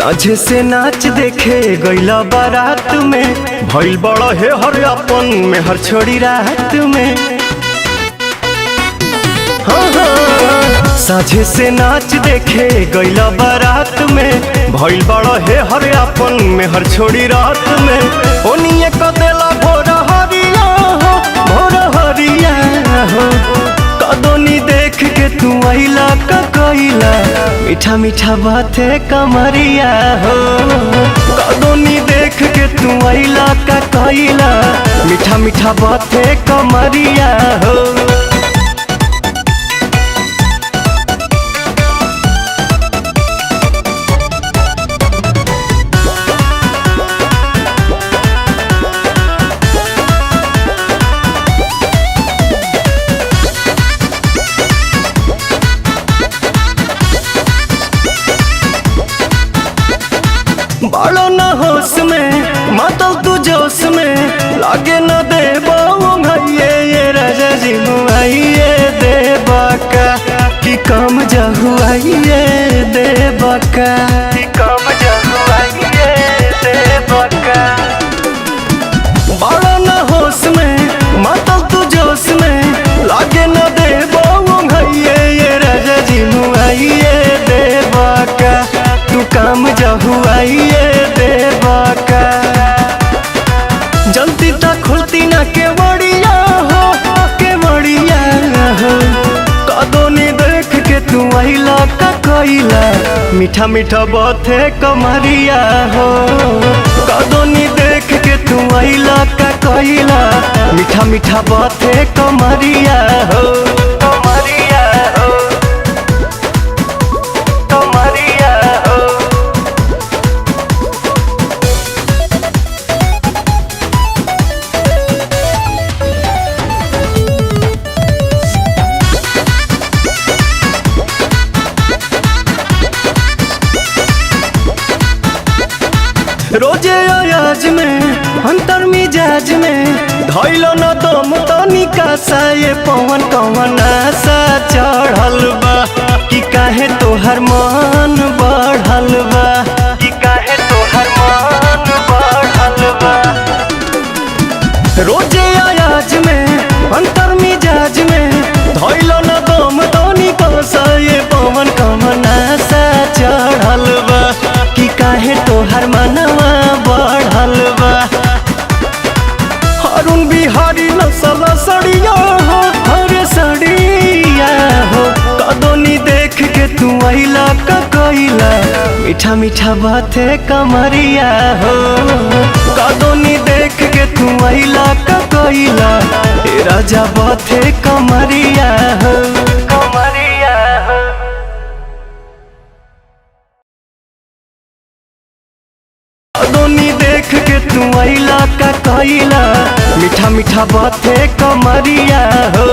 साझे से नाच देखे गईला बारात में, भइल बड़ा है हर अपन में हर छोड़ी रात में। हाँ हाँ। साझे से नाच देखे गईला बारात में, भइल बड़ा है हर अपन में हर छोड़ी रात में। ओनिए कदेला भोर हरिया हो, भोर हरिया हो। कदोनी देख के तू आइला का कइला, मीठा मीठा बाते कमरिया हो। कदोनी देख के तू आइला का कइला, मीठा मीठा बाते कमरिया हो। बालो न होश में मातल तू जोश में, लागे न दे भैये ये राजा जी मुआइए दे बाका कि कम जहुआइए दे बाका, कि कम जहुआइए दे बाका। बालो न होश में मातल तू जोश में, लागे न दे भैये ये राजा जी मुआइए दे बाका, तू काम जहुआइए दे बाका। जल्दी तक खुलती ना के बड़िया हो, के बड़िया हो। कदोनी देख के तू आइला का कइला, मीठा मीठा बाते कमरिया हो। कदोनी देख के तू आइला का कइला, मीठा मीठा बाते कमरिया हो। कमरिया हो, कमरिया हो। रोजे अयाज में अंतर मिजाज में, धैलो न दम तनिका सा ये पवन कवन आशा चढ़ल बा, कि काहे तोहर मन बढ़ल बा, कि काहे तोहर मन बढ़ल बा। रोजे अयाज में अंतर मिजाज में, धैलो न दम तनिका सा ये पवन कवन आशा चढ़ल बा, कि काहे तोहर मनवा बढ़ल बा। अरुण बिहारी नसल सड़िया हो, हरे सड़िया हो। कदोनी देख के तू आइला का कइला, मीठा मीठा बाते कमरिया हो। कदोनी देख के तू आइला का कइला, ए राजा बाते कमरिया हो। कमरिया हो। कदोनी देख के तू आइला का कइला, मीठा मीठा बाते कमरिया हो।